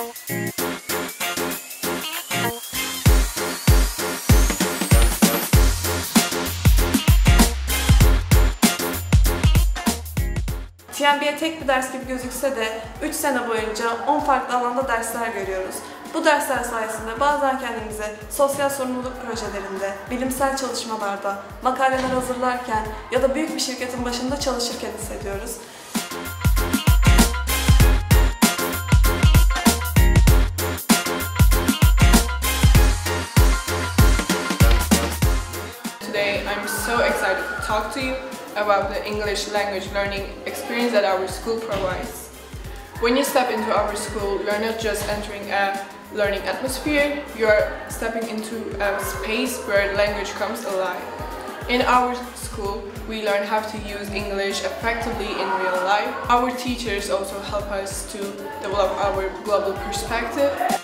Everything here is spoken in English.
TMB'ye tek bir ders gibi gözükse de 3 sene boyunca 10 farklı alanda dersler görüyoruz. Bu dersler sayesinde bazen kendimizi sosyal sorumluluk projelerinde, bilimsel çalışmalarda, makaleler hazırlarken ya da büyük bir şirketin başında çalışırken hissediyoruz. Today I'm so excited to talk to you about the English language learning experience that our school provides. When you step into our school, you are not just entering a learning atmosphere, you are stepping into a space where language comes alive. In our school, we learn how to use English effectively in real life. Our teachers also help us to develop our global perspective.